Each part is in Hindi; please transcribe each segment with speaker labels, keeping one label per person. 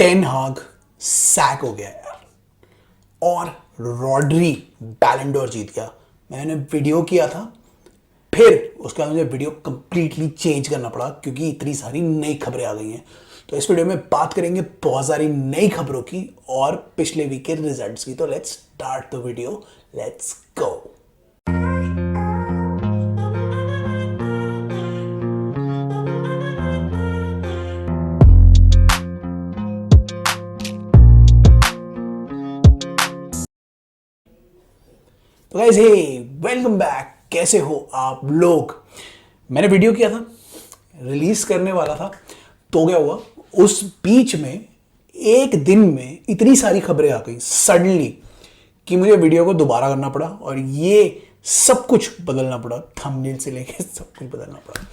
Speaker 1: टेन हाग सैक हो गया यार, और रॉड्री बैलन डोर जीत गया। मैंने वीडियो किया था, फिर उसके बाद मुझे वीडियो कंप्लीटली चेंज करना पड़ा क्योंकि इतनी सारी नई खबरें आ गई हैं। तो इस वीडियो में बात करेंगे बहुत सारी नई खबरों की और पिछले वीक के रिजल्ट्स की। तो let's start the video, let's go. तो गाइस, हे वेलकम बैक। कैसे हो आप लोग? मैंने वीडियो किया था, रिलीज करने वाला था, तो क्या हुआ उस बीच में एक दिन में इतनी सारी खबरें आ गई सडनली कि मुझे वीडियो को दोबारा करना पड़ा और ये सब कुछ बदलना पड़ा, थंबनेल से लेके सब कुछ बदलना पड़ा।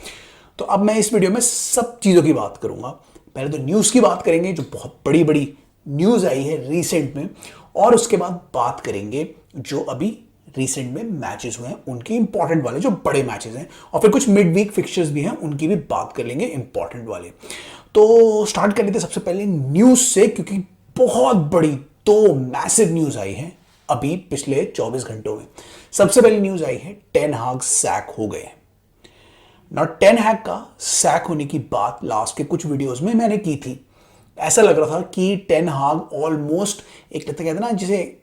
Speaker 1: तो अब मैं इस वीडियो में सब चीज़ों की बात करूंगा। पहले तो न्यूज़ की बात करेंगे, जो बहुत बड़ी बड़ी न्यूज़ आई है रिसेंट में, और उसके बाद बात करेंगे जो अभी रिसेंट में मैचेस हुए हैं उनके इंपॉर्टेंट वाले, जो बड़े मैचेस हैं, और फिर कुछ मिड वीक फिक्चर्स भी हैं, उनकी भी बात कर लेंगे इंपॉर्टेंट वाले। तो स्टार्ट कर लेते सबसे पहले न्यूज़ से, क्योंकि बहुत बड़ी दो मैसिव न्यूज़ आई है अभी पिछले 24 घंटों में। सबसे पहली न्यूज़ आई है टेन हाग सैक हो गए। ना टेन हैग का सैक होने की बात लास्ट के कुछ वीडियोस में मैंने की थी। ऐसा लग रहा था कि टेन हाग ऑलमोस्ट एक कहते हैं ना, जिसे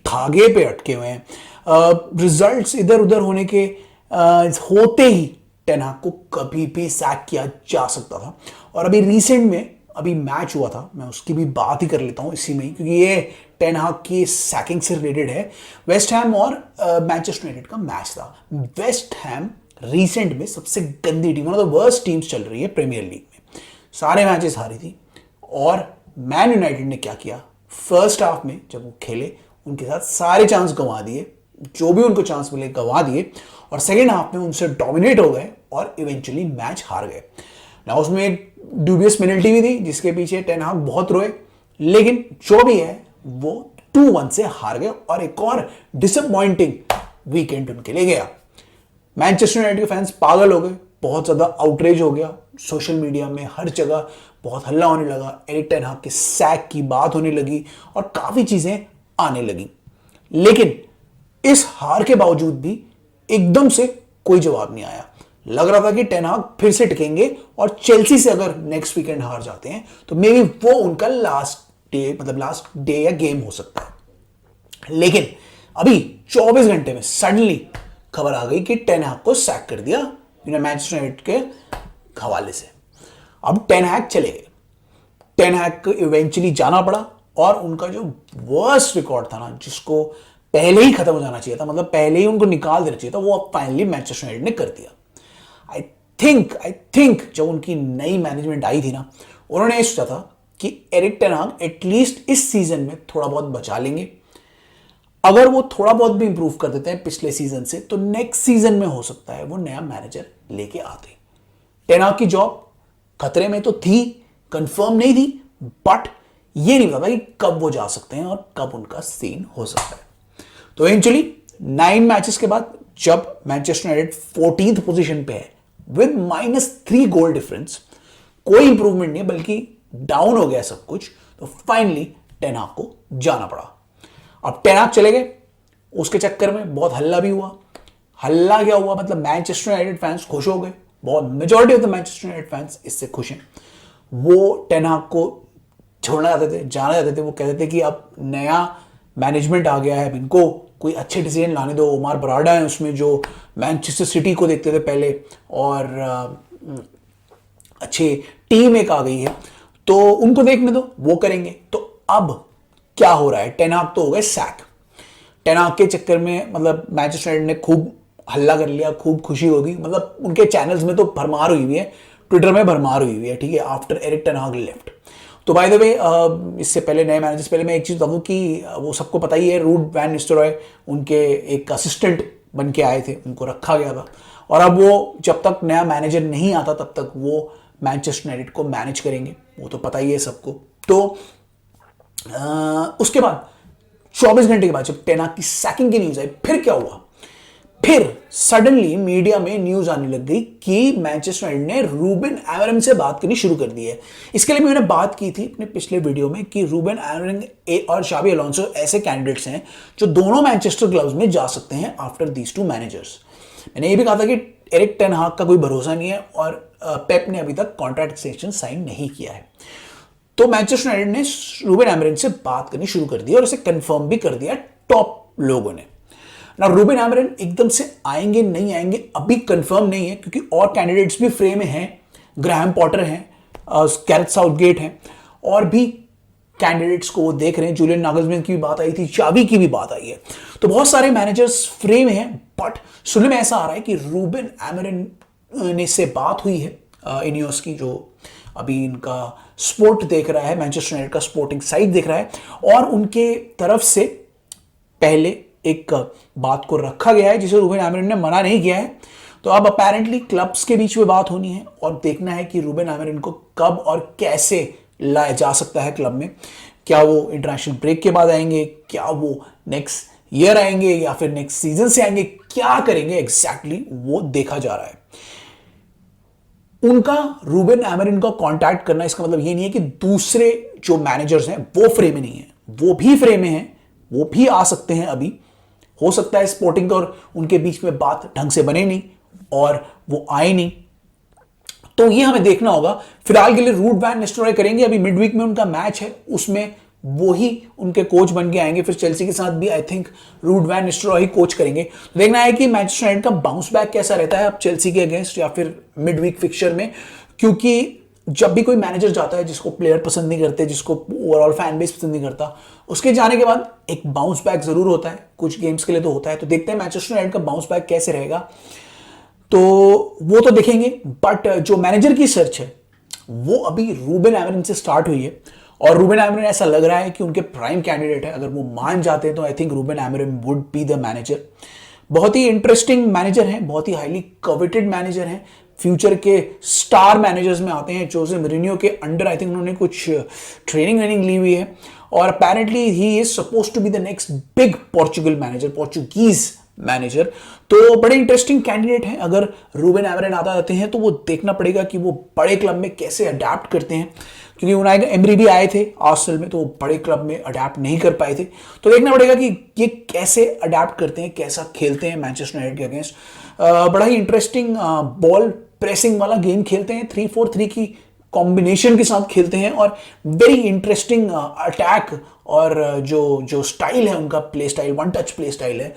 Speaker 1: धागे पे अटके हुए हैं। रिजल्ट्स इधर उधर होने के होते ही टेन हाग को कभी भी सैक किया जा सकता था। और अभी रिसेंट में अभी मैच हुआ था, मैं उसकी भी बात ही कर लेता हूँ इसी में ही, क्योंकि ये टेन हाग की सैकिंग से रिलेटेड है। वेस्ट हैम और मैनचेस्टर यूनाइटेड का मैच था। वेस्ट हैम रिसेंट में सबसे गंदी team, one of the worst teams चल रही है प्रीमियर लीग में, सारे मैचेस हारी थी। और मैन यूनाइटेड ने क्या किया, फर्स्ट हाफ में जब वो खेले उनके साथ सारे चांस गंवा दिए, जो भी उनको चांस मिले गंवा दिए, और सेकेंड हाफ में उनसे डोमिनेट हो गए और इवेंचुअली मैच हार गए ना। उसमें एक ड्यूबियस पेनल्टी भी थी जिसके पीछे टेन हाग बहुत रोए, लेकिन जो भी है वो 2-1 से हार गए और एक और डिसअपॉइंटिंग वीकेंड उनके लिए गया। मैनचेस्टर यूनाइटेड के फैंस पागल हो गए, बहुत ज़्यादा आउटरेज हो गया, सोशल मीडिया में हर जगह बहुत हल्ला होने लगा, एरिक टेन हाग के सैक की बात होने लगी और काफ़ी चीज़ें आने लगी। लेकिन इस हार के बावजूद भी एकदम से कोई जवाब नहीं आया। लग रहा था कि टेन हाग फिर से टिकेंगे और चेल्सी से अगर नेक्स्ट वीकेंड हार जाते हैं तो मे बी वो उनका लास्ट डे या गेम हो सकता है। लेकिन अभी 24 घंटे में सडनली खबर आ गई कि टेन हाग को सैक कर दिया मैनचेस्टर यूनाइटेड के हवाले से। अब टेन हाग चले गए, टेन हाग को इवेंचुअली जाना पड़ा, और उनका जो वर्स्ट रिकॉर्ड था ना, जिसको पहले ही खत्म हो जाना चाहिए था, मतलब पहले ही उनको निकाल देना चाहिए था, वो अब फाइनली मैनचेस्टर यूनाइटेड ने कर दिया। आई थिंक जब उनकी नई मैनेजमेंट आई थी ना, उन्होंने ये सोचा था कि एरिक टेन हाग एटलीस्ट इस सीजन में थोड़ा बहुत बचा लेंगे। अगर वो थोड़ा बहुत भी इंप्रूव कर देते हैं पिछले सीजन से, तो नेक्स्ट सीजन में हो सकता है वो नया मैनेजर लेके आते। टेन हाग की जॉब खतरे में तो थी, कंफर्म नहीं थी, बट ये नहीं पता कि कब वो जा सकते हैं और कब उनका सीन हो सकता है। तो इवेंचुअली 9 मैचेस के बाद जब मैनचेस्टर यूनाइटेड 14th पोजीशन पे है विद -3 गोल डिफरेंस, कोई इंप्रूवमेंट नहीं है बल्कि डाउन हो गया सब कुछ, तो फाइनली टेन हाग को जाना पड़ा। अब टेन हाग चले गए, उसके चक्कर में बहुत हल्ला भी हुआ। हल्ला क्या हुआ, मतलब मैनचेस्टर यूनाइटेड फैंस खुश हो गए, बहुत majority of the Manchester United fans इससे खुश हैं। वो टेन हाग को छोड़ना चाहते थे, जाना चाहते थे। वो कहते थे कि अब नया मैनेजमेंट आ गया है, इनको कोई अच्छे डिसीजन लाने दो। ओमार बराडा है उसमें, जो मैनचेस्टर सिटी को देखते थे पहले, और अच्छी टीम एक आ गई है, तो उनको देखने दो, वो करेंगे। तो अब क्या हो रहा है, टेन हाग तो हो गए सैक। टेन हाग के चक्कर में मतलब मैनचेस्टर यूनाइटेड ने खूब हल्ला कर लिया, खूब खुशी होगी, मतलब उनके चैनल्स में तो भरमार हुई हुई है, ट्विटर में भरमार हुई हुई है, ठीक है, आफ्टर एरिक टेन हाग लेफ्ट। तो बाय द वे, इससे पहले नए मैनेजर से पहले मैं एक चीज़ बताऊँ कि वो सबको पता ही है, रूड वैन निस्टेलरॉय उनके एक असिस्टेंट बन के आए थे, उनको रखा गया था, और अब वो जब तक नया मैनेजर नहीं आता तब तक वो मैनचेस्टर यूनाइटेड को मैनेज करेंगे, वो तो पता ही है सबको। तो उसके बाद 24 घंटे के बाद जब टेन हाग की सैकिंग की न्यूज़ आई, फिर क्या हुआ, फिर सडनली मीडिया में न्यूज आने लग गई कि मैनचेस्टर यूनाइटेड ने रूबेन एमोरिम से बात करनी शुरू कर दी है। इसके लिए मैंने बात की थी अपने पिछले वीडियो में कि रूबेन एमोरिम और शाबी अलोंसो ऐसे कैंडिडेट्स हैं जो दोनों मैनचेस्टर क्लब्स में जा सकते हैं आफ्टर दीज टू मैनेजर्स। मैंने ये भी कहा था कि एरिक टेन हाग का कोई भरोसा नहीं है और पेप ने अभी तक कॉन्ट्रैक्ट एक्सटेंशन साइन नहीं किया है। तो मैनचेस्टर यूनाइटेड ने रूबेन एमोरिम से बात करनी शुरू कर दी और इसे कंफर्म भी कर दिया टॉप लोगों ने। ना रूबेन एमोरिम एकदम से आएंगे नहीं आएंगे अभी कंफर्म नहीं है, क्योंकि और कैंडिडेट्स भी फ्रेम में हैं। ग्राहम पॉटर हैं, गैरेथ साउथगेट हैं, और भी कैंडिडेट्स को वो देख रहे हैं। जूलियन नागलसमैन की भी बात आई थी, चावी की भी बात आई है। तो बहुत सारे मैनेजर्स फ्रेम में हैं, बट सुनने में ऐसा आ रहा है कि रूबेन एमोरिम ने से बात हुई है इनियोस की, जो अभी इनका स्पोर्ट देख रहा है, मैनचेस्टर यूनाइटेड का स्पोर्टिंग साइट देख रहा है, और उनके तरफ से पहले एक बात को रखा गया है जिसे रूबेन एमोरिम ने मना नहीं किया है। तो अब अपेरेंटली क्लब्स के बीच में बात होनी है और देखना है कि रूबेन एमोरिम को कब और कैसे लाया जा सकता है क्लब में। क्या वो इंटरनेशनल ब्रेक के बाद आएंगे, क्या वो नेक्स्ट ईयर आएंगे, या फिर नेक्स्ट सीजन से आएंगे, क्या करेंगे एग्जैक्टली वो देखा जा रहा है। उनका रूबेन एमोरिम का कांटेक्ट करना इसका मतलब ये नहीं है कि दूसरे जो मैनेजर्स हैं वो फ्रेम में नहीं है, वो भी फ्रेम में हैं, वो भी आ सकते हैं। अभी हो सकता है स्पोर्टिंग और उनके बीच में बात ढंग से बने नहीं और वो आए नहीं, तो ये हमें देखना होगा। फिलहाल के लिए रूट वैन निस्टेलरॉय करेंगे। अभी मिडवीक में उनका मैच है, उसमें वो ही उनके कोच बन के आएंगे। फिर चेल्सी के साथ भी I think Ruud van Nistelrooy ही कोच करेंगे। तो देखना है कि मैनचेस्टर यूनाइटेड का बाउंस बैक कैसा रहता है अब चेल्सी के अगेंस्ट या फिर मिडवीक फिक्चर में, क्योंकि जब भी कोई मैनेजर जाता है जिसको प्लेयर पसंद नहीं करते, जिसको ओवरऑल फैन बेस पसंद नहीं करता, उसके जाने के बाद एक बाउंस बैक जरूर होता है, कुछ गेम्स के लिए तो होता है। तो देखते हैं मैनचेस्टर यूनाइटेड का बाउंस बैक कैसे रहेगा, तो वो तो देखेंगे। बट जो मैनेजर की सर्च है वो अभी रूबेन एमोरिम से स्टार्ट हुई है, और रूबेन एमोरिम ऐसा लग रहा है कि उनके प्राइम कैंडिडेट है। अगर वो मान जाते हैं तो I think Ruben Amorim would be the manager. बहुत ही इंटरेस्टिंग मैनेजर हैं, बहुत ही हाईली कवेटेड मैनेजर हैं, फ्यूचर के स्टार मैनेजर्स में आते हैं। जोसे मोरिन्यो के अंडर आई थिंक उन्होंने कुछ ट्रेनिंग ली हुई है, और apparently he is supposed to be the next big Portugal manager, Portuguese manager. तो बड़े इंटरेस्टिंग कैंडिडेट हैं। अगर रूबेन एमोरिम आता जाते हैं तो वो देखना पड़ेगा कि वो बड़े क्लब में कैसे अडेप्ट करते हैं, क्योंकि उनाई एमरी भी आए थे आर्सेनल में, तो वो बड़े क्लब में अडेप्ट नहीं कर पाए थे। तो देखना पड़ेगा कि ये कैसे अडेप्ट करते हैं, कैसा खेलते हैं मैनचेस्टर यूनाइटेड के अगेंस्ट। बड़ा ही इंटरेस्टिंग बॉल प्रेसिंग वाला गेम खेलते हैं, 3-4-3 की कॉम्बिनेशन के साथ खेलते हैं, और वेरी इंटरेस्टिंग अटैक और जो स्टाइल है उनका, play style, one touch play style है,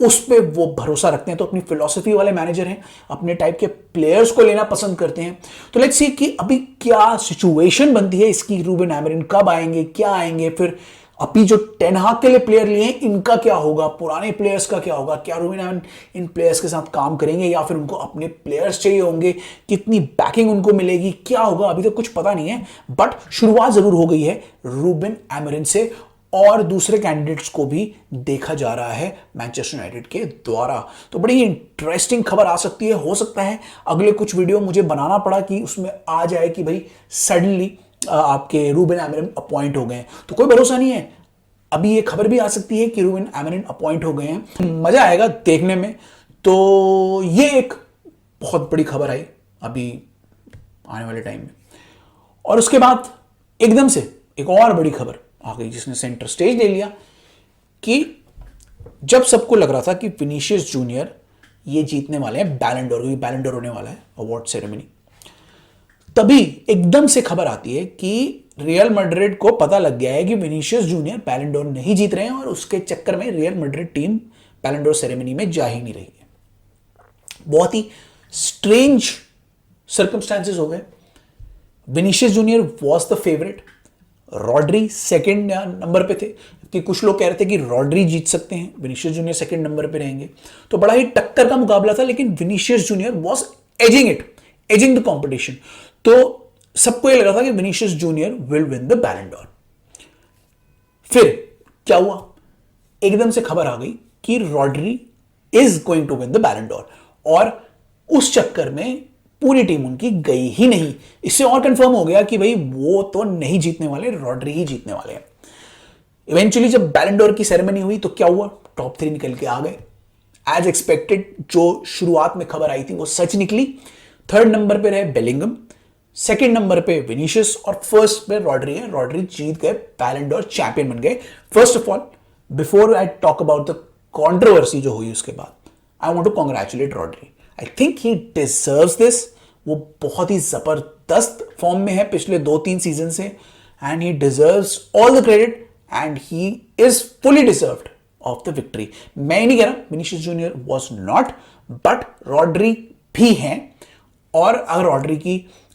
Speaker 1: उस पे वो भरोसा रखते हैं। तो अपनी फिलॉसफी वाले मैनेजर हैं, अपने टाइप के प्लेयर्स को लेना पसंद करते हैं। तो लेट्स सी कि अभी क्या सिचुएशन बनती है इसकी, रूबेन एमोरिम कब आएंगे, क्या आएंगे, फिर अभी जो टेन हाग के लिए प्लेयर लिए हैं इनका क्या होगा, पुराने प्लेयर्स का क्या होगा, क्या रूबेन एमोरिम इन प्लेयर्स के साथ काम करेंगे या फिर उनको अपने प्लेयर्स चाहिए होंगे, कितनी बैकिंग उनको मिलेगी, क्या होगा अभी तो कुछ पता नहीं है। बट शुरुआत जरूर हो गई है रूबेन एमोरिम से, और दूसरे कैंडिडेट्स को भी देखा जा रहा है मैनचेस्टर यूनाइटेड के द्वारा। तो बड़ी इंटरेस्टिंग खबर आ सकती है। हो सकता है अगले कुछ वीडियो मुझे बनाना पड़ा कि उसमें आ जाए कि भाई सडनली आपके रूबेन एमोरिम अपॉइंट हो गए, तो कोई भरोसा नहीं है। अभी ये खबर भी आ सकती है कि रूबेन एमोरिम अपॉइंट हो गए हैं, मजा आएगा देखने में। तो ये एक बहुत बड़ी खबर आई अभी आने वाले टाइम में, और उसके बाद एकदम से एक और बड़ी खबर आ गई जिसने सेंटर स्टेज ले लिया, कि जब सबको लग रहा था कि विनीशियस जूनियर ये जीतने वाले हैं बैलन डोर, क्योंकि बैलन डोर होने वाला है अवार्ड सेरेमनी, तभी एकदम से खबर आती है कि रियल मैड्रिड को पता लग गया है कि विनीशियस जूनियर बैलन डोर नहीं जीत रहे हैं, और उसके चक्कर में रियल मैड्रिड टीम बैलन डोर सेरेमनी में जा ही नहीं रही है। बहुत ही स्ट्रेंज सर्कमस्टांसेस हो गए। Vinicius junior was the favourite, Rodri second number पे थे, कि कुछ लोग कह रहे थे कि रॉड्री जीत सकते हैं, विनीशियस जूनियर सेकंड नंबर पे रहेंगे। तो बड़ा ही टक्कर का मुकाबला था, लेकिन Vinicius Junior was edging the competition. तो सबको ये लगा था कि Vinicius Junior will win the Ballon d'Or. फिर क्या हुआ, एकदम से खबर आ गई कि Rodri is going to win the Ballon d'Or, और उस चक्कर में पूरी टीम उनकी गई ही नहीं। इससे और कंफर्म हो गया कि भाई वो तो नहीं जीतने वाले, रॉड्री ही जीतने वाले हैं। इवेंचुअली जब बैलन डोर की सेरेमनी हुई तो क्या हुआ, टॉप 3 निकल के आ गए, एज एक्सपेक्टेड जो शुरुआत में खबर आई थी वो सच निकली। थर्ड नंबर पे रहे बेलिंगम, सेकंड नंबर पे विनीशियस और फर्स्ट पे रॉड्री है। रॉड्री जीत गए, बैलन डोर चैंपियन बन गए। First of all, before I talk about the controversy जो हुई उसके बाद, I want to congratulate Rodri. I think he deserves this. वो बहुत ही जबरदस्त फॉर्म में है पिछले 2-3 सीजन से, and he deserves all the credit and he is fully deserved of the victory. मैं ही नहीं कह रहा Vinicius Junior was not, but Rodri भी हैं। और अगर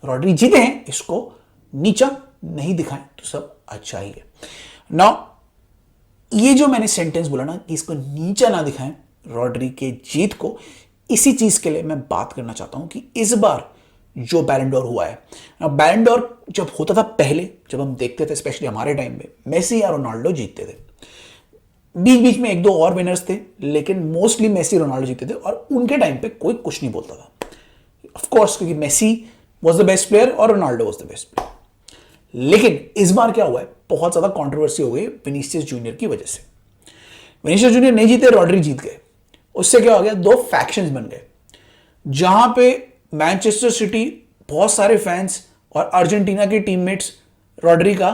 Speaker 1: रॉड्री जीते हैं, इसको नीचा नहीं दिखाएं तो सब अच्छा ही है। नाउ ये जो मैंने सेंटेंस बोला ना कि इसको नीचा ना दिखाएं रॉड्री के जीत को, इसी चीज के लिए मैं बात करना चाहता हूं कि इस बार जो बैलन डोर हुआ है, बैलन डोर जब होता था पहले, जब हम देखते थे स्पेशली हमारे टाइम में, मेसी या रोनाल्डो जीतते थे। बीच बीच में 1-2 और विनर्स थे, लेकिन मोस्टली मेसी रोनाल्डो जीतते थे और उनके टाइम पे कोई कुछ नहीं बोलता था। ऑफ कोर्स क्योंकि Messi was the best player और Ronaldo was the best player. लेकिन इस बार क्या हुआ है, बहुत ज्यादा कंट्रोवर्सी हो गई विनीशियस जूनियर की वजह से। विनीशियस जूनियर नहीं जीते, रॉड्री जीत गए। उससे क्या हो गया, 2 फैक्शंस बन गए, जहां पे मैनचेस्टर सिटी बहुत सारे फैंस और अर्जेंटीना के टीममेट्स रॉड्री का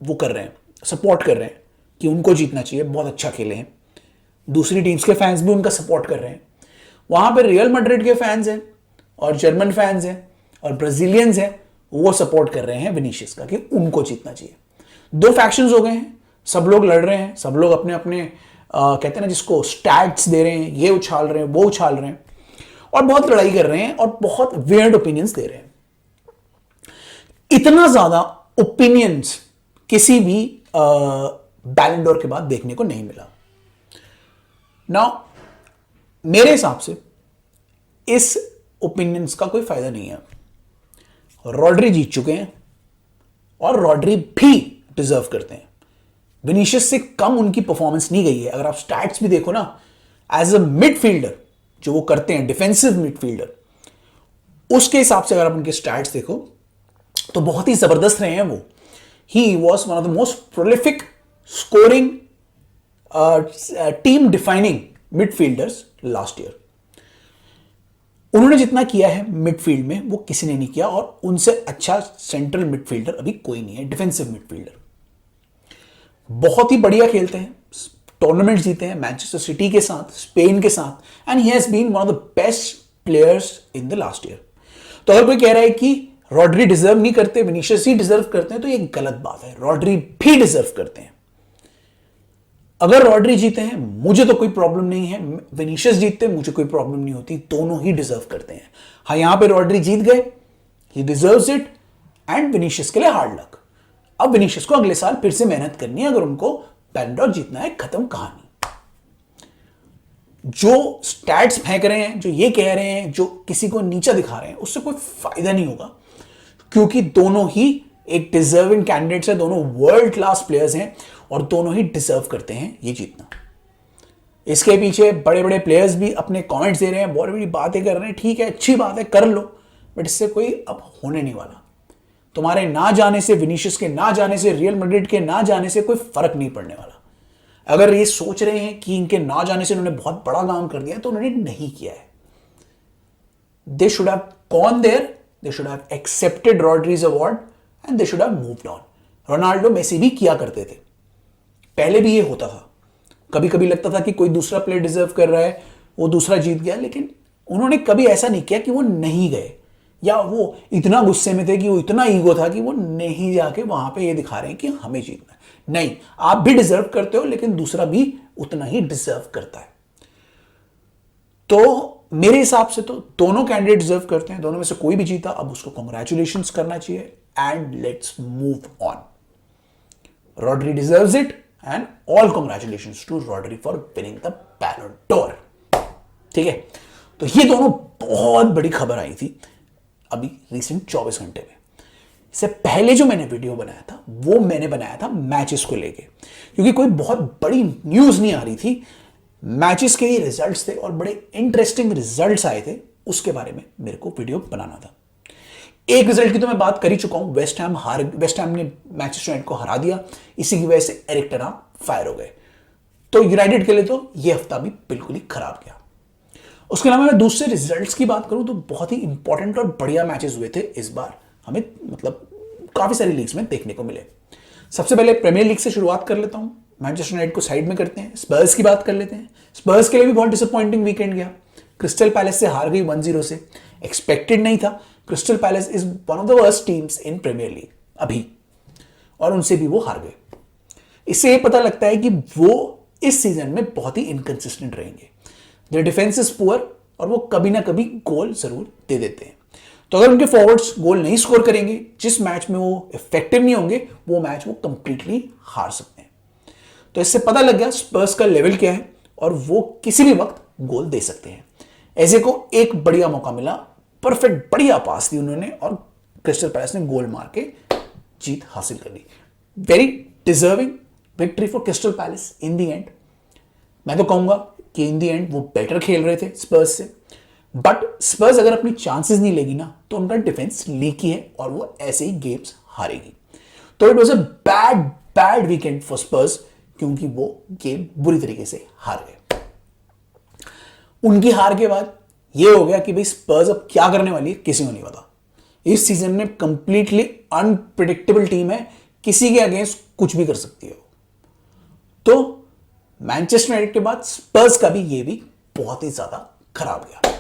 Speaker 1: वो कर रहे हैं, सपोर्ट कर रहे हैं कि उनको जीतना चाहिए, बहुत अच्छा खेले हैं। दूसरी टीम्स के फैंस भी उनका सपोर्ट कर रहे हैं। वहां पे रियल मैड्रिड के फैंस हैं और जर्मन फैंस हैं और ब्राजीलियंस हैं, वो सपोर्ट कर रहे हैं विनीशियस का कि उनको जीतना चाहिए। 2 फैक्शंस हो गए हैं, सब लोग लड़ रहे हैं, सब लोग अपने अपने कहते हैं ना जिसको स्टैट्स दे रहे हैं, ये उछाल रहे हैं, वो उछाल रहे हैं और बहुत लड़ाई कर रहे हैं और बहुत वियर्ड ओपिनियंस दे रहे हैं। इतना ज्यादा ओपिनियंस किसी भी बैलन डोर के बाद देखने को नहीं मिला। नाउ मेरे हिसाब से इस ओपिनियंस का कोई फायदा नहीं है। रॉड्री जीत चुके हैं और रॉड्री भी डिजर्व करते हैं। विनीशियस से कम उनकी परफॉर्मेंस नहीं गई है। अगर आप स्टैट्स भी देखो ना, एज अ मिडफील्डर जो वो करते हैं, डिफेंसिव मिडफील्डर, उसके हिसाब से अगर आप उनके स्टैट्स देखो तो बहुत ही जबरदस्त रहे हैं वो। He was one of the most prolific scoring team defining midfielders last year. उन्होंने जितना किया है मिडफील्ड में वो किसी ने नहीं किया, और उनसे अच्छा सेंट्रल मिडफील्डर अभी कोई नहीं है, डिफेंसिव मिडफील्डर। बहुत ही बढ़िया खेलते हैं, टूर्नामेंट जीते हैं मैनचेस्टर सिटी के साथ, स्पेन के साथ, and he has been one of the best players in the last year. तो अगर कोई कह रहा है कि रॉड्री डिजर्व नहीं करते, विनीशियस ही डिजर्व करते हैं, तो ये गलत बात है। रॉड्री भी डिजर्व करते हैं। अगर रॉड्री जीते हैं मुझे तो कोई प्रॉब्लम नहीं है, विनीशियस जीतते हैं मुझे कोई प्रॉब्लम नहीं होती, दोनों ही डिजर्व करते हैं। हाँ, यहां पे रॉड्री जीत गए, ही डिजर्व्स इट, एंड विनीशियस के लिए हार्ड लक। अब विनीशियस को अगले साल फिर से मेहनत करनी है अगर उनको बैलन डोर जीतना है, खत्म कहानी। जो स्टैट्स फेंक रहे हैं, जो ये कह रहे हैं, जो किसी को नीचा दिखा रहे हैं, उससे कोई फायदा नहीं होगा, क्योंकि दोनों ही एक डिजर्विंग कैंडिडेट्स हैं, दोनों वर्ल्ड क्लास प्लेयर्स हैं और दोनों ही डिजर्व करते हैं ये जीतना। इसके पीछे बड़े बड़े प्लेयर्स भी अपने कमेंट्स दे रहे हैं, बहुत बड़ी बातें कर रहे हैं, ठीक है, अच्छी बात है, कर लो, बट इससे कोई अब होने नहीं वाला। तुम्हारे ना जाने से, विनीशियस के ना जाने से, रियल मैड्रिड के ना जाने से कोई फर्क नहीं पड़ने वाला। अगर ये सोच रहे हैं कि इनके ना जाने से उन्होंने बहुत बड़ा काम कर दिया, तो उन्होंने नहीं किया है। They should have gone there, they should have accepted Rodri's award and they should have moved on. Ronaldo, Messi भी किया करते थे, पहले भी ये होता था। कभी कभी लगता था कि कोई दूसरा प्लेयर डिजर्व कर रहा है, वो दूसरा जीत गया, लेकिन उन्होंने कभी ऐसा नहीं किया कि वो नहीं गए, या वो इतना गुस्से में थे कि वो इतना ईगो था कि वो नहीं जाके वहां पे ये दिखा रहे हैं कि हमें जीतना है। नहीं, आप भी डिजर्व करते हो, लेकिन दूसरा भी उतना ही डिजर्व करता है। तो मेरे हिसाब से तो दोनों कैंडिडेट डिजर्व करते हैं, दोनों में से कोई भी जीता, अब उसको कांग्रेचुलेशंस करना चाहिए and let's move on. Rodri deserves it and all congratulations to Rodri for winning the Ballon d'Or. ठीक है, तो ये दोनों बहुत बड़ी खबर आई थी अभी रिसेंट 24 घंटे में। इससे पहले जो मैंने वीडियो बनाया था वो मैंने बनाया था मैचेस को लेके, क्योंकि कोई बहुत बड़ी न्यूज नहीं आ रही थी। मैचेस के ही रिजल्ट्स थे और बड़े इंटरेस्टिंग रिजल्ट्स आए थे, उसके बारे में मेरे को वीडियो बनाना था। एक रिजल्ट की तो मैं बात कर ही चुका हूं, वेस्ट हैम ने मैनचेस्टर यूनाइटेड को हरा दिया, इसी की वजह से एरिक टेन हाग फायर हो गए। तो यूनाइटेड के लिए तो ये हफ्ता भी बिल्कुल ही खराब गया। उसके अलावा मैं दूसरे रिजल्ट्स की बात करूं तो बहुत ही इंपॉर्टेंट और बढ़िया मैचेस हुए थे इस बार, हमें मतलब काफी सारी लीग्स में देखने को मिले। सबसे पहले प्रीमियर लीग से शुरुआत कर लेता हूं, मैनचेस्टर यूनाइटेड को साइड में करते हैं, स्पर्स की बात कर लेते हैं। स्पर्स के लिए भी बहुत डिसअपॉइंटिंग वीकेंड गया, क्रिस्टल पैलेस से हार गई 1-0 से, एक्सपेक्टेड नहीं था। Crystal Palace is one of the worst teams in Premier League अभी, और उनसे भी वो हार गए। इससे ये पता लगता है कि वो इस सीजन में बहुत ही इनकंसिस्टेंट रहेंगे। देयर डिफेंस इज पुअर और वो कभी ना कभी गोल जरूर दे देते हैं। तो अगर उनके फॉरवर्ड्स गोल नहीं स्कोर करेंगे, जिस मैच में वो इफेक्टिव नहीं होंगे, वो मैच वो कंप्लीटली हार सकते हैं। तो इससे पता लग गया स्पर्स का लेवल क्या है और वो किसी भी वक्त गोल दे सकते हैं। ऐसे को एक बढ़िया मौका मिला, परफेक्ट बढ़िया पास दी उन्होंने और क्रिस्टल पैलेस ने गोल मार के जीत हासिल कर ली। Very deserving victory for Crystal Palace in the end. मैं तो कहूंगा कि इन दी एंड वो बेटर खेल रहे थे स्पर्स से, बट स्पर्स अगर अपनी चांसेस नहीं लेगी ना तो उनका डिफेंस लीकी है और वो ऐसे ही गेम्स हारेगी। तो it was a bad weekend for Spurs, क्योंकि वो गेम बुरी तरीके से हार गए। उनकी हार के बाद ये हो गया कि भाई स्पर्स अब क्या करने वाली है किसी को नहीं पता। इस सीजन में कंप्लीटली अनप्रिडिक्टेबल टीम है, किसी के अगेंस्ट कुछ भी कर सकती है। तो मैनचेस्टर यूनाइटेड के बाद स्पर्स का भी ये भी बहुत ही ज्यादा खराब गया।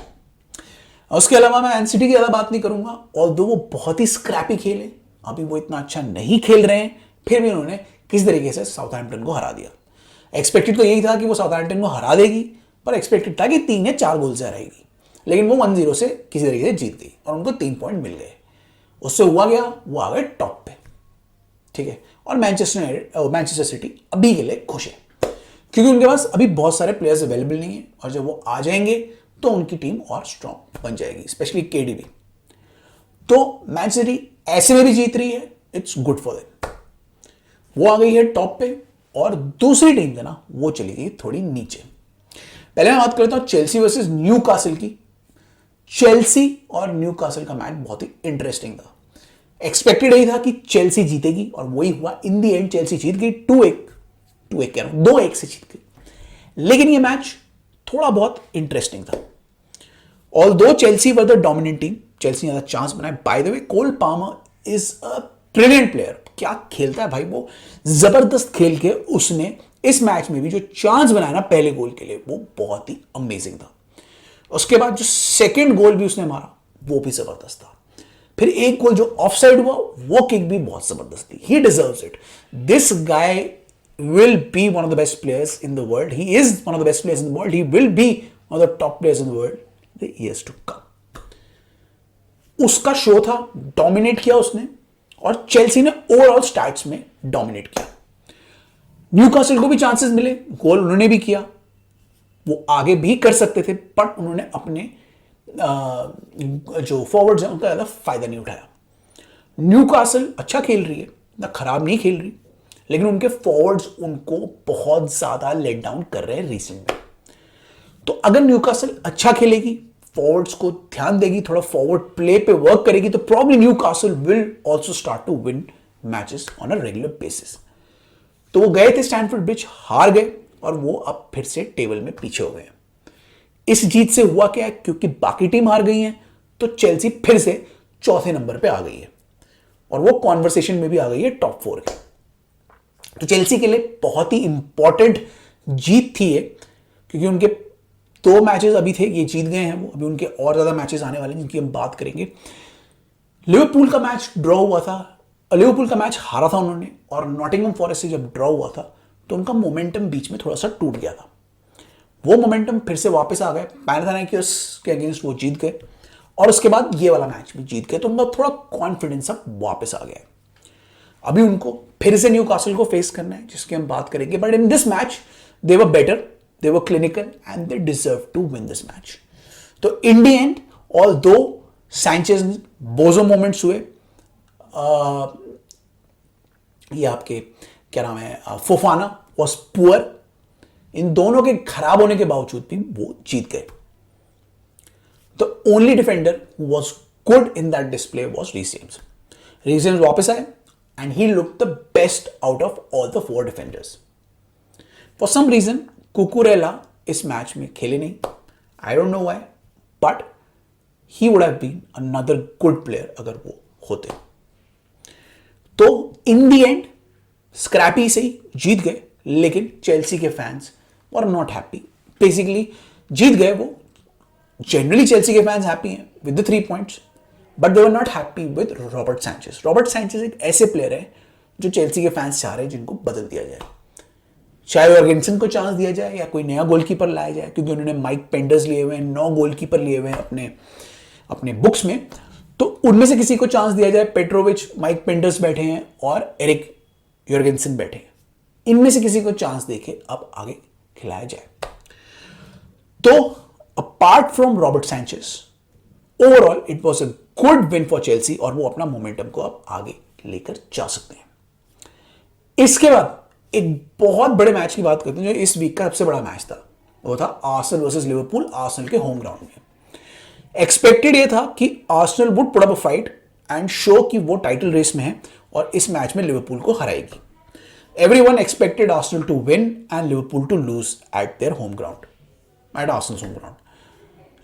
Speaker 1: उसके अलावा मैं मैन सिटी की ज्यादा बात नहीं करूंगा, ऑल्दो वो बहुत ही स्क्रैपी खेले, अभी वो इतना अच्छा नहीं खेल रहे हैं, फिर भी उन्होंने किस तरीके से साउथहैम्पटन को हरा दिया। एक्सपेक्टेड तो यही था कि वो साउथहैम्पटन को हरा देगी, पर एक्सपेक्टेड था कि 3 या 4 गोल से हराएगी, लेकिन वो 1-0 से किसी तरीके से जीत गई और उनको 3 पॉइंट मिल गए। उससे हुआ गया, वो आ गए टॉप पे, ठीक है। और मैनचेस्टर सिटी अभी के लिए खुश है, क्योंकि उनके पास अभी बहुत सारे प्लेयर्स अवेलेबल नहीं है, और जब वो आ जाएंगे तो उनकी टीम और स्ट्रॉन्ग बन जाएगी, स्पेशली केडीबी। तो मैनचेस्टर सिटी ऐसे में भी जीत रही है, इट्स गुड फॉर देम। वो आ गई है टॉप पे, और दूसरी टीम है ना वो चली गई थोड़ी नीचे। पहले मैं बात करता हूं चेल्सी वर्सेस न्यू कासल की। चेल्सी और न्यू कासल का मैच बहुत ही इंटरेस्टिंग था। एक्सपेक्टेड यही था कि चेल्सी जीतेगी, और वही हुआ। इन दी एंड चेल्सी जीत गई 2-1 कह रहा हूं, 2-1 से जीत गई। लेकिन ये मैच थोड़ा बहुत इंटरेस्टिंग था। Although Chelsea were the dominant team, Chelsea ने ज्यादा चांस बनाए। By the way, Cole Palmer is a brilliant player, क्या खेलता है भाई वो, जबरदस्त खेल के उसने इस मैच में भी जो चांस बनाया ना पहले गोल के लिए, वो बहुत ही अमेजिंग था। उसके बाद जो सेकंड गोल भी उसने मारा वो भी जबरदस्त था। फिर एक गोल जो ऑफसाइड हुआ, वो किक भी बहुत जबरदस्त थी। ही deserves it. This guy will be one of the best players in the world. He is one of the best players in the world. He will be one of the top players in the world in the years to come. उसका शो था, डोमिनेट किया उसने, और चेल्सी ने ओवरऑल स्टैट्स में डोमिनेट किया। न्यूकासल को भी चांसेस मिले, गोल उन्होंने भी किया, वो आगे भी कर सकते थे, बट उन्होंने अपने जो फॉरवर्ड्स हैं उनका ज्यादा फायदा नहीं उठाया। न्यूकासल अच्छा खेल रही है ना, खराब नहीं खेल रही, लेकिन उनके फॉरवर्ड्स उनको बहुत ज्यादा लेट डाउन कर रहे हैं रिसेंट में। तो अगर न्यूकासल अच्छा खेलेगी, फॉरवर्ड्स को ध्यान देगी, थोड़ा फॉरवर्ड प्ले पे वर्क करेगी, तो probably Newcastle will also start to win matches on a regular basis. तो वो गए थे स्टैनफोर्ड ब्रिज, हार गए, और वो अब फिर से टेबल में पीछे हो गए। इस जीत से हुआ क्या है, क्योंकि बाकी टीम हार गई है, तो चेल्सी फिर से चौथे नंबर पे आ गई है, और वो कॉन्वर्सेशन में भी आ गई है टॉप 4 के। तो चेल्सी के लिए बहुत ही इंपॉर्टेंट जीत थी ये, क्योंकि उनके 2 मैचेस अभी थे, ये जीत गए हैं वो, अभी उनके और ज्यादा मैचेस आने वाले हैं जिनकी हम बात करेंगे। लिवरपूल का मैच ड्रॉ हुआ था, लिवरपूल का मैच हारा था उन्होंने, और नॉटिंघम फॉरेस्ट से जब ड्रॉ हुआ था तो उनका मोमेंटम बीच में थोड़ा सा टूट गया था। वो मोमेंटम फिर से वापस आ गए, पैनाथाइकोस के अगेंस्ट वो जीत गए, और उसके बाद ये वाला मैच भी जीत गए, तो उनका थोड़ा कॉन्फिडेंस अब वापस आ गया है। अभी उनको फिर से न्यूकासल को फेस करना है, जिसकी हम बात करेंगे, but in this match they were better, they were clinical, and they deserve to win this match. तो in the end, although Sanchez bozo moments हुए, ये आपके क्या नाम है, फोफाना वॉज पुअर, इन दोनों के खराब होने के बावजूद भी वो जीत गए। The only defender who was good in that display was Reece James. Reece James वापस आए, and he looked the best out of all the 4 defenders. For some reason Cucurella इस मैच में खेले नहीं, I don't know why, but he would have been another good player अगर वो होते। तो इन दी एंड स्क्रैपी से ही जीत गए, लेकिन चेल्सी के fans were not happy. Basically जीत गए वो, जनरली चेल्सी के फैंस हैप्पी हैं with the 3 points, but they were not happy with Robert Sanchez. Robert Sanchez एक ऐसे प्लेयर है जो चेल्सी के फैंस चाह रहे हैं जिनको बदल दिया जाए, चाहे जॉर्गेंसन को चांस दिया जाए या कोई नया गोलकीपर लाया जाए, क्योंकि उन्होंने माइक पेंडर्स लिए हुए हैं, 9 गोलकीपर लिए हुए हैं अपने बुक्स में, तो उनमें से किसी को चांस दिया जाए। पेट्रोविच, माइक पेंडर्स बैठे हैं और एरिक जॉर्गेंसन बैठे हैं, इनमें से किसी को चांस देके अब आगे खिलाया जाए। तो apart from Robert Sanchez, overall it was a good win for Chelsea और वो अपना मोमेंटम को अब आगे लेकर जा सकते हैं। इसके बाद एक बहुत बड़े मैच की बात करते हैं जो इस वीक का सबसे बड़ा मैच था, वो था आर्सेनल वर्सेस लिवरपूल, आर्सेनल के होम ग्राउंड में। एक्सपेक्टेड ये था कि Arsenal would put up a fight and show कि वो टाइटल रेस में है और इस मैच में लिवरपूल को हराएगी। Everyone expected Arsenal to win and Liverpool to lose at their home ground, at Arsenal home ground.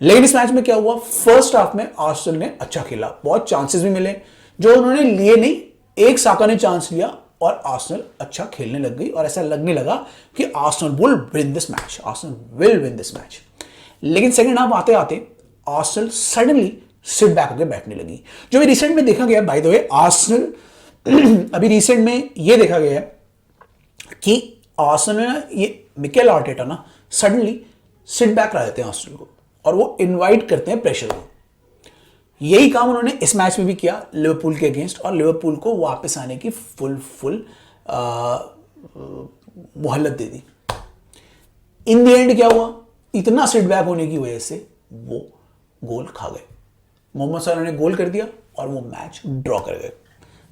Speaker 1: लेकिन इस मैच में क्या हुआ, फर्स्ट हाफ में आर्सेनल ने अच्छा खेला, बहुत चांसेस भी मिले जो उन्होंने लिए नहीं, एक साका ने चांस लिया और आर्सेनल अच्छा खेलने लग गई और ऐसा लगने लगा कि Arsenal will win this match, Arsenal will win this match. लेकिन सेकंड हाफ आते आते आर्सेनल सडनली सिट बैक होकर बैठने लगी, जो भी रिसेंट में देखा गया। बाय द वे आर्सेनल अभी रिसेंट में ये देखा गया है कि आर्सेनल ये मिकेल आर्टेटा ना सडनली सिट बैक करा देते हैं आर्सेनल को और वो इनवाइट करते हैं प्रेशर को। यही काम उन्होंने इस मैच में भी किया लिवरपूल के अगेंस्ट और लिवरपूल को वापस आने की फुल मोहलत दे दी। इन द एंड क्या हुआ, इतना सिट बैक होने की वजह से वो गोल खा गए। मोहम्मद सलाह ने गोल कर दिया और वो मैच ड्रॉ कर गए।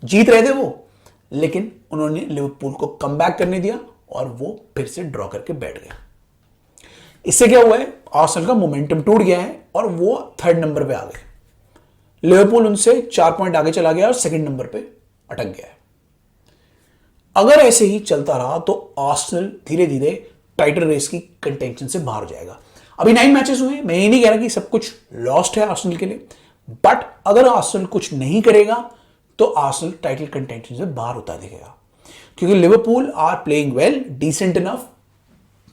Speaker 1: जीत रहे थे वो, लेकिन उन्होंने लिवरपूल को कम बैक करने दिया और वो फिर से ड्रॉ करके बैठ गए। इससे क्या हुआ है, आर्सेनल का मोमेंटम टूट गया है और वो 3rd नंबर पे आ गए। लिवरपूल उनसे 4 पॉइंट आगे चला गया और 2nd नंबर पे अटक गया है। अगर ऐसे ही चलता रहा तो आर्सेनल धीरे धीरे टाइटल रेस की कंटेंशन से बाहर हो जाएगा। अभी 9 मैचेस हुए, मैं ये नहीं कह रहा कि सब कुछ लॉस्ट है आर्सेनल के लिए, बट अगर आर्सेनल कुछ नहीं करेगा तो आर्सेनल टाइटल कंटेंशन से बाहर होता दिखेगा, क्योंकि Liverpool are playing well, decent enough,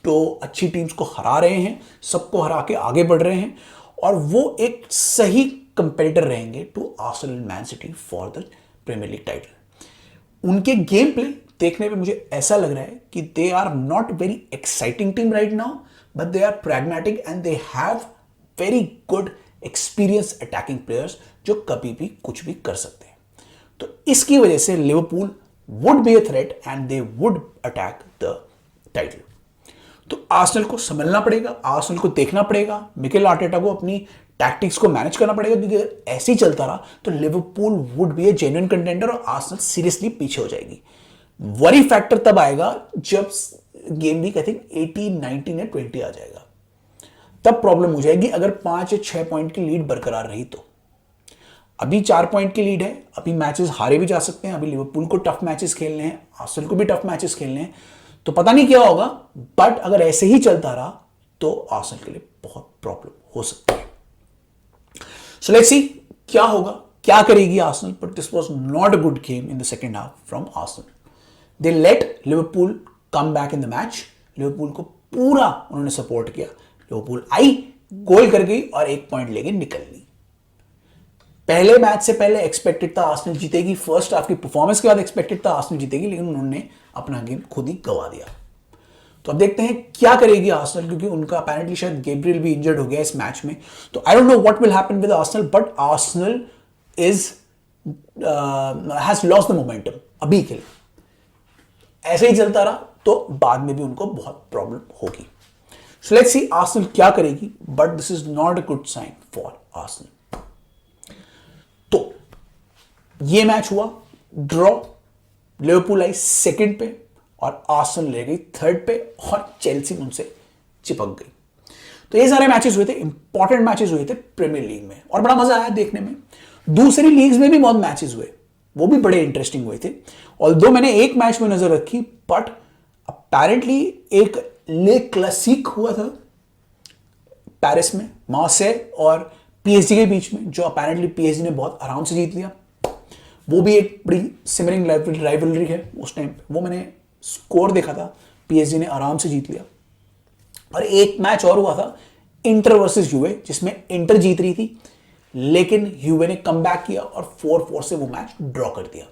Speaker 1: तो अच्छी टीम्स को हरा रहे हैं, सबको हरा के आगे बढ़ रहे हैं और वो एक सही कंपेटिटर रहेंगे to Arsenal Man City for the Premier League title. उनके गेम प्ले देखने पे मुझे ऐसा लग रहा है कि they are not very exciting team right now, but they are pragmatic and they have very good experience attacking players जो कभी भी कुछ भी कर सकते हैं। तो इसकी वजह से Liverpool would be a threat and they would attack the title. तो आर्सेनल को संभलना पड़ेगा, आर्सेनल को देखना पड़ेगा, मिकेल आर्टेटा को अपनी टैक्टिक्स को मैनेज करना पड़ेगा, क्योंकि अगर ऐसे ही चलता रहा तो Liverpool would be A genuine contender और आर्सेनल सीरियसली पीछे हो जाएगी। वरी फैक्टर तब आएगा जब गेम वीक आई थिंक 18, 19 या 20 आ जाएगा, तब प्रॉब्लम हो जाएगी अगर 5 या 6 पॉइंट की लीड बरकरार रही तो। अभी 4 पॉइंट की लीड है, अभी मैचेस हारे भी जा सकते हैं, अभी लिवरपूल को टफ मैचेस खेलने हैं, आर्सेनल को भी टफ मैचेस खेलने हैं, तो पता नहीं क्या होगा, बट अगर ऐसे ही चलता रहा तो आर्सेनल के लिए बहुत प्रॉब्लम हो सकती है। सो लेट्स सी क्या होगा, क्या करेगी Arsenal, but this was not a good game in the second half from Arsenal. They let Liverpool come back in the match, Liverpool को पूरा उन्होंने सपोर्ट किया, लिवरपूल आई, गोल कर गई और 1 पॉइंट लेके निकल ली। पहले मैच से पहले एक्सपेक्टेड था आर्सेनल जीतेगी, फर्स्ट हाफ की परफॉर्मेंस के बाद एक्सपेक्टेड था आर्सेनल जीतेगी, लेकिन उन्होंने अपना गेम खुद ही गवा दिया। तो अब देखते हैं क्या करेगी आर्सेनल, क्योंकि उनका अपेरेंटली शायद गैब्रियल भी इंजर्ड हो गया इस मैच में। तो आई don't know what will happen with Arsenal, but Arsenal has lost the momentum अभी के लिए। ऐसे ही चलता रहा तो बाद में भी उनको बहुत प्रॉब्लम होगी। सो लेट्स सी आर्सेनल क्या करेगी, but this is not a good sign for Arsenal. तो ये मैच हुआ ड्रॉ, लिवरपूल आई 2nd पे और आर्सेनल ले गई 3rd पे और चेल्सी उनसे चिपक गई। तो ये सारे मैचेस हुए थे, इंपॉर्टेंट मैचेस हुए थे प्रीमियर लीग में और बड़ा मजा आया देखने में। दूसरी लीग्स में भी बहुत मैचेस हुए, वो भी बड़े इंटरेस्टिंग हुए थे। ऑल्दो मैंने एक मैच में नजर रखी, बट अपेरेंटली एक ले क्लासिक हुआ था पेरिस में, मार्सेय और पीएसजी के बीच में, जो अपेरेंटली पीएसजी ने बहुत आराम से जीत लिया। वो भी एक बड़ी सिमरिंग राइवलरी है उस टाइम पे। वो मैंने स्कोर देखा था, पीएसजी ने आराम से जीत लिया। और एक मैच और हुआ था इंटर वर्सेस यूवे, जिसमें इंटर जीत रही थी, लेकिन यूवे ने कम बैक किया और 4-4 से वो मैच ड्रॉ कर दिया।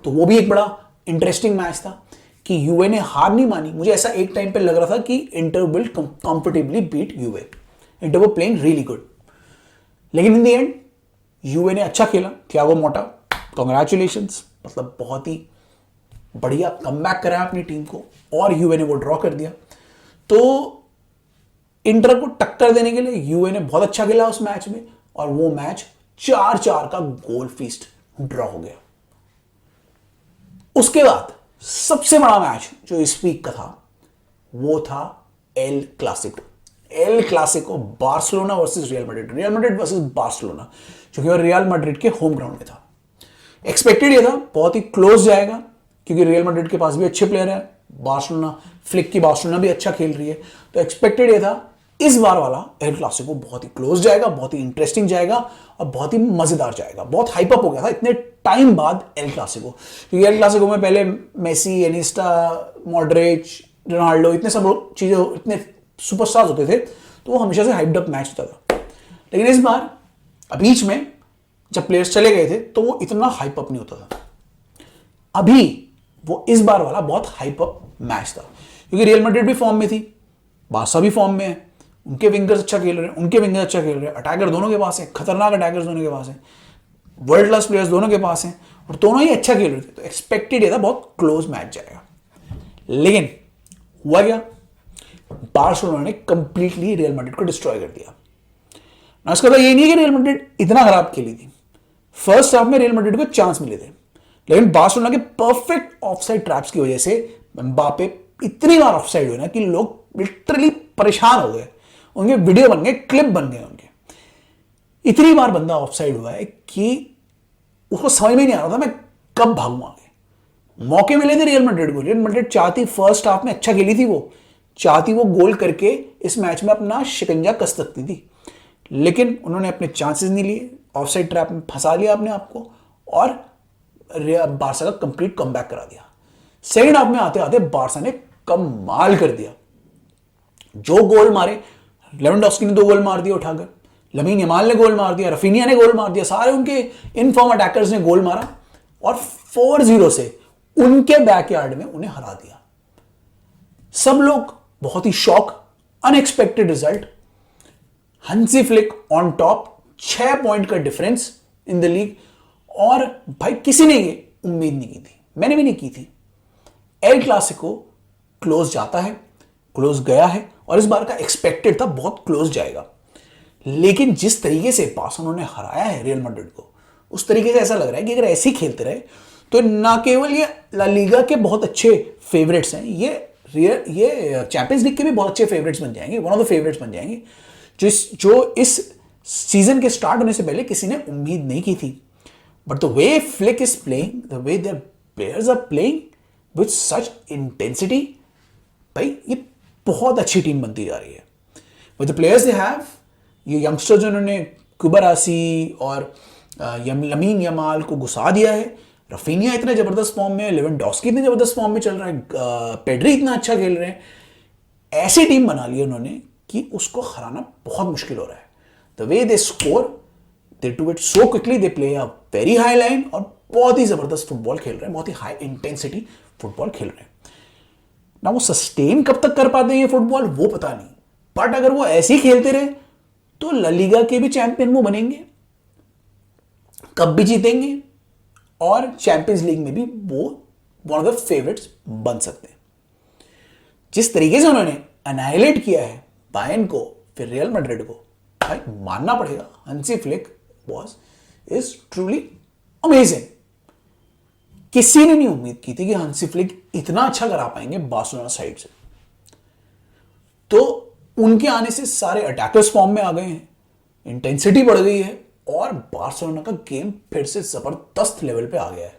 Speaker 1: तो वो भी एक बड़ा इंटरेस्टिंग मैच था कि यूवे ने हार नहीं मानी। मुझे ऐसा एक टाइम पे लग रहा था कि Inter will comfortably beat Juve, Inter वो प्लेइंग रियली गुड, लेकिन इन द एंड यूवे ने अच्छा खेला। थियागो मोटा, कॉन्ग्रेचुलेशंस, मतलब बहुत ही बढ़िया कमबैक करा अपनी टीम को, और यूवे ने वो ड्रॉ कर दिया। तो इंटर को टक्कर देने के लिए यूए ने बहुत अच्छा खेला उस मैच में, और वो मैच 4-4 का गोल फीस्ट ड्रॉ हो गया। उसके बाद सबसे बड़ा मैच जो इस वीक का था वो था El Clasico. El Clasico Barcelona versus real Madrid, real Madrid versus Barcelona, जो कि रियल मैड्रिड के होम ग्राउंड में था। एक्सपेक्टेड ये था बहुत ही क्लोज जाएगा, क्योंकि रियल मैड्रिड के पास भी अच्छे प्लेयर है, बार्सिलोना फ्लिक की बार्सिलोना भी अच्छा खेल रही है। तो एक्सपेक्टेड ये था इस बार वाला एल क्लासिको बहुत ही क्लोज जाएगा, बहुत ही इंटरेस्टिंग जाएगा और बहुत ही मजेदार जाएगा। बहुत हाइप अप हो गया था इतने टाइम बाद एल क्लासिको, क्योंकि एल क्लासिको में पहले मेसी, एनिस्टा, मॉड्रिच, रोनाल्डो, इतने सब चीजें, इतने सुपरस्टार्स होते थे, तो वो हमेशा से हाइप्ड अप मैच होता था। लेकिन इस बार बीच में जब प्लेयर्स चले गए थे तो वो इतना हाइप अप नहीं होता था। अभी वो इस बार वाला बहुत हाइप अप मैच था, क्योंकि रियल मैड्रिड भी फॉर्म में थी, बार्सा भी फॉर्म में है, उनके विंगर्स अच्छा खेल रहे हैं, उनके विंगर्स अच्छा खेल रहे हैं, अटैकर दोनों के पास है, खतरनाक अटैकर्स दोनों के पास है, वर्ल्ड क्लास प्लेयर्स दोनों के पास हैं, और दोनों ही अच्छा खेल रहे थे। तो एक्सपेक्टेड ये था बहुत क्लोज मैच जाएगा। लेकिन हुआ क्या, बार्सिलोना ने कंप्लीटली रियल मैड्रिड को डिस्ट्रॉय कर दिया ना। इसका मतलब ये नहीं है कि रियल मैड्रिड इतना खराब खेली थी, फर्स्ट हाफ में रियल मैड्रिड को चांस मिले थे, लेकिन बार्सिलोना के परफेक्ट ऑफसाइड ट्रैप्स की वजह से एम्बापे इतनी बार ऑफसाइड हुए ना कि लोग लिटरली परेशान हो गए, उनके वीडियो बन गए, क्लिप बन गए उनके। इतनी बार बंदा ऑफसाइड हुआ है कि उसको समझ में नहीं आ रहा था मैं कब भागूं आगे। मौके मिले थे रियल मैड्रिड को, रियल मैड्रिड चाहती फर्स्ट हाफ में अच्छा खेली थी, वो चाहती वो गोल करके इस मैच में अपना शिकंजा कस सकती थी, लेकिन उन्होंने अपने चांसेस नहीं लिए, ऑफसाइड ट्रैप में फंसा लिया अपने आप को, और बार्सा का कंप्लीट कमबैक करा दिया। सेकंड हाफ में आते आते बार्सा ने कमाल कर दिया। जो गोल मारे, लेवेंडोव्स्की ने 2 गोल मार दिया उठाकर, लमीन यमाल ने गोल मार दिया, रफीनिया ने गोल मार दिया, सारे उनके इनफॉर्म अटैकर्स ने गोल मारा, और 4-0 से उनके बैकयार्ड में उन्हें हरा दिया। सब लोग बहुत ही शॉक, अनएक्सपेक्टेड रिजल्ट। हंसी फ्लिक ऑन टॉप, 6 पॉइंट का डिफरेंस इन द लीग, और भाई किसी ने ये उम्मीद नहीं की थी, मैंने भी नहीं की थी। एल क्लासिको क्लोज जाता है, क्लोज गया है, और इस बार का एक्सपेक्टेड था बहुत क्लोज जाएगा, लेकिन जिस तरीके से बार्सिलोना ने हराया है रियल मैड्रिड को, उस तरीके से ऐसा लग रहा है कि अगर ऐसे ही खेलते रहे तो ना केवल ये ला लीगा के बहुत अच्छे फेवरेट्स हैं, ये चैंपियंस लीग के भी बहुत अच्छे फेवरेट्स बन जाएंगे, वन ऑफ द फेवरेट्स बन जाएंगे, जो इस सीजन के स्टार्ट होने से पहले किसी ने उम्मीद नहीं की थी। But the way Flick is playing, the way their players are playing with such intensity, भाई ये बहुत अच्छी टीम बनती जा रही है। With the players they have, ये यंगस्टर जिन्होंने कुबारासी और लमीन यमाल को घुसा दिया है, रफीनिया इतने जबरदस्त फॉर्म में, लेवेंडोव्स्की इतने जबरदस्त फॉर्म में चल रहा है, पेड्री इतना अच्छा खेल रहे हैं, ऐसी टीम बना ली उन्होंने कि उसको हराना बहुत मुश्किल हो रहा है। The way they score, they do it so quickly, they play a very high line, और बहुत ही जबरदस्त फुटबॉल खेल रहे हैं, बहुत ही हाई इंटेंसिटी फुटबॉल खेल रहे हैं ना। वो सस्टेन कब तक कर पाते हैं ये फुटबॉल वो पता नहीं, बट अगर वो ऐसे ही खेलते रहे तो ला लीगा के भी चैंपियन वो बनेंगे, कप भी जीतेंगे, और चैंपियंस लीग में भी वो वन ऑफ द फेवरेट्स बन सकते हैं। जिस तरीके से उन्होंने अनाइलेट किया है बायर्न को, फिर रियल मैड्रिड को, भाई मानना पड़ेगा, हंसी फ्लिक इज ट्रूली अमेजिंग। किसी ने नहीं उम्मीद की थी कि हंसी फ्लिक इतना अच्छा करा पाएंगे बार्सिलोना साइड से। तो उनके आने से सारे अटैकर्स फॉर्म में आ गए हैं, इंटेंसिटी बढ़ गई है, और बार्सिलोना का गेम फिर से जबरदस्त लेवल पे आ गया है।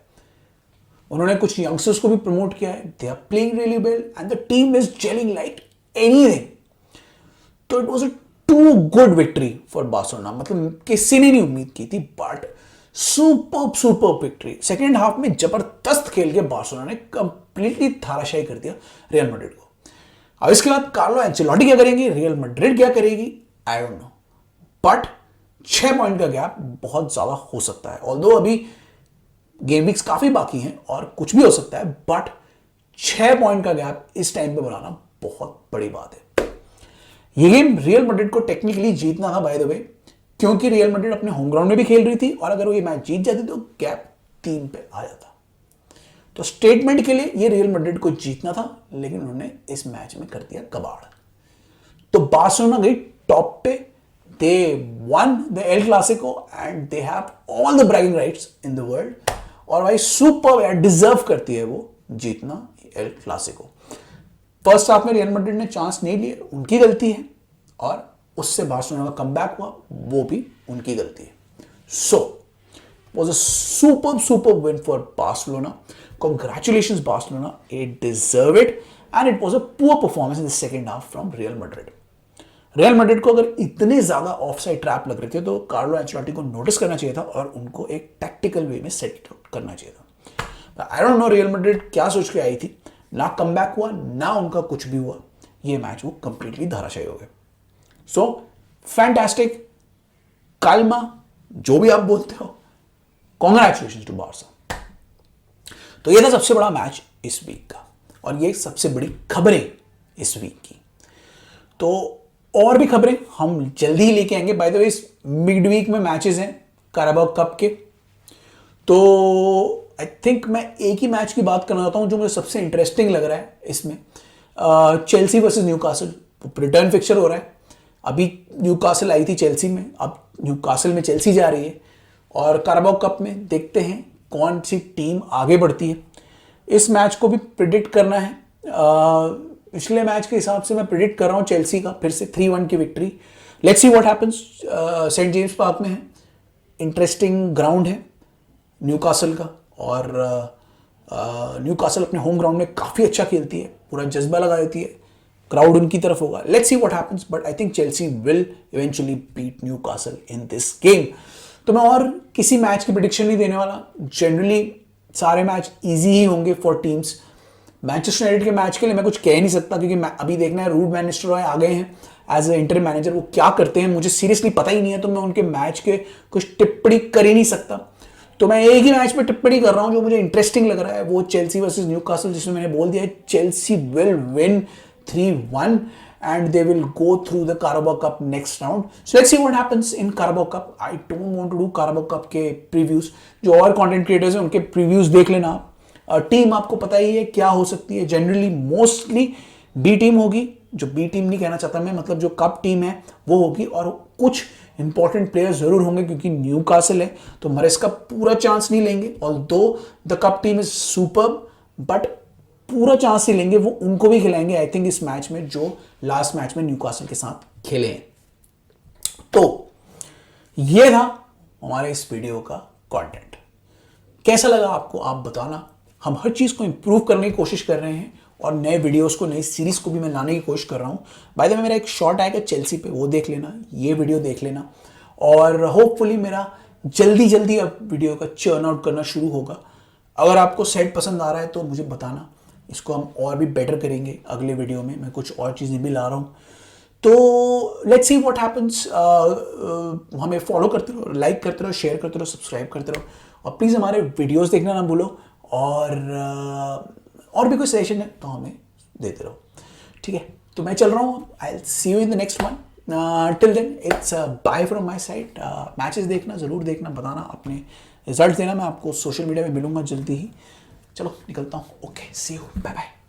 Speaker 1: उन्होंने कुछ यंगस्टर्स को भी प्रमोट किया है, they are playing really well and the team is gelling like anything. तो it was a too good victory for Barcelona, मतलब किसी ने नहीं उम्मीद की थी, but super victory. Second half में जबरदस्त खेल के बार्सिलोना ने कंप्लीटली धाराशायी कर दिया रियल मैड्रिड को। अब इसके बाद कार्लो एंचेलोटी क्या करेंगे, रियल मैड्रिड क्या करेगी, आई डोंट नो, बट 6 पॉइंट का गैप बहुत ज्यादा हो सकता है। ऑल्दो अभी गेम वीक्स काफी बाकी हैं और कुछ भी हो सकता है, बट 6 पॉइंट का गैप इस टाइम पे बनाना बहुत बड़ी बात है। ये गेम रियल मैड्रिड को टेक्निकली जीतना था बाय द वे, क्योंकि रियल मैड्रिड अपने होम ग्राउंड में भी खेल रही थी और अगर वो ये मैच जीत जाती तो गैप 3 पे आ जाता। तो स्टेटमेंट के लिए ये रियल मैड्रिड को जीतना था, लेकिन उन्होंने इस मैच में कर दिया कबाड़। तो बार्सिलोना गई टॉप पे, they won the El Clasico and they have all the bragging rights in the world. और भाई सुपर डिजर्व करती है वो जीतना एल क्लासिको। फर्स्ट हाफ में रियल मैड्रिड ने चांस नहीं लिए, उनकी गलती है, और उससे बार्सिलोना का कमबैक हुआ, वो भी उनकी गलती है। सो was a super win for Barcelona. Congratulations Barcelona, it deserve it, and it was a poor performance in the second half from Real Madrid. Real Madrid को अगर इतने ज्यादा ऑफसाइड ट्रैप लग रहे थे तो कार्लो एंचेलोटी को नोटिस करना चाहिए था और उनको एक टैक्टिकल वे में सेट करना चाहिए था। आई डोंट नो रियल मैड्रिड क्या सोच के आई थी, ना कमबैक हुआ ना उनका कुछ भी हुआ, ये मैच वो कंप्लीटली धाराशायी हो गए। सो फैंटास्टिक, काल्मा, जो भी आप बोलते हो, कॉन्ग्रेचुलेशंस टू बार्सा। तो ये था सबसे बड़ा मैच इस वीक का और ये सबसे बड़ी खबरें इस वीक की। तो और भी खबरें हम जल्दी ही लेके आएंगे। बाय द वे इस मिड वीक में मैचेस हैं कैराबाओ कप के, तो आई थिंक मैं एक ही मैच की बात करना चाहता हूं जो मुझे सबसे इंटरेस्टिंग लग रहा है इसमें, Chelsea versus Newcastle. Return fixture हो रहा है, अभी न्यूकासल आई थी चेल्सी में, अब न्यूकासल में चेल्सी जा रही है और कैराबाओ कप में देखते हैं कौन सी टीम आगे बढ़ती है। इस मैच को भी प्रिडिक्ट करना है। पिछले मैच के हिसाब से मैं प्रिडिक्ट कर रहा हूँ चेल्सी का फिर से 3-1 की victory. Let's see what happens. Saint James Park में है, इंटरेस्टिंग ग्राउंड है न्यूकासल का, और न्यूकासल अपने होम ग्राउंड में काफ़ी अच्छा खेलती है, पूरा जज्बा लगा देती है, क्राउड उनकी तरफ होगा। Let's see what happens, but I think Chelsea will eventually beat Newcastle in this game. तो मैं और किसी मैच की प्रेडिक्शन नहीं देने वाला। जनरली सारे मैच इजी ही होंगे फॉर टीम्स। मैनचेस्टर यूनाइटेड के मैच के लिए मैं कुछ कह नहीं सकता क्योंकि अभी देखना है रूड वैन निस्टेलरॉय आ गए हैं एज ए इंटरिम मैनेजर, वो क्या करते हैं मुझे सीरियसली पता ही नहीं है, तो मैं उनके मैच के कुछ टिप्पणी कर ही नहीं सकता। तो मैं एक ही मैच पे टिप्पणी कर रहा हूँ जो मुझे इंटरेस्टिंग लग रहा है, वो चेल्सी वर्सेस न्यूकासल, जिसमें मैंने बोल दिया है Chelsea will win 3-1 and they will go through the Carabao Cup next round. So let's see what happens in Carabao Cup. I don't want to do Carabao Cup के previews. जो और content creators हैं उनके previews देख लेना आप। टीम आपको पता ही है क्या हो सकती है, जनरली मोस्टली बी टीम होगी। जो बी टीम नहीं कहना चाहता मैं, मतलब जो कप टीम है वो होगी, और कुछ इंपॉर्टेंट प्लेयर्स जरूर होंगे क्योंकि न्यूकासल है तो मरेस्का पूरा चांस नहीं लेंगे। Although the cup team is superb, but पूरा चांस ही लेंगे, वो उनको भी खिलाएंगे आई थिंक इस मैच में जो लास्ट मैच में न्यूकासल के साथ खेले हैं। तो ये था हमारे इस वीडियो का कंटेंट। कैसा लगा आपको आप बताना। हम हर चीज को इंप्रूव करने की कोशिश कर रहे हैं और नए वीडियोस को, नई सीरीज को भी मैं लाने की कोशिश कर रहा हूं। बाय द वे मेरा एक शॉर्ट आएगा चेल्सी पे, वो देख लेना, ये वीडियो देख लेना, और होपफुली मेरा जल्दी अब वीडियो का चर्न आउट करना शुरू होगा। अगर आपको सेट पसंद आ रहा है तो मुझे बताना, इसको हम और भी बेटर करेंगे। अगले वीडियो में मैं कुछ और चीज़ें भी ला रहा हूँ। तो लेट्स सी व्हाट हैपेंस। हमें फॉलो करते रहो, लाइक करते रहो, शेयर करते रहो, सब्सक्राइब करते रहो, और प्लीज़ हमारे वीडियोस देखना ना भूलो। और भी कोई सजेशन है तो हमें देते रहो, ठीक है। तो मैं चल रहा हूँ, I will see you in the next one. Till then it's bye from my side. Matches देखना, ज़रूर देखना, बताना, अपने रिजल्ट देना। मैं आपको सोशल मीडिया में मिलूंगा जल्दी ही। चलो निकलता हूँ। Okay, see you, bye bye.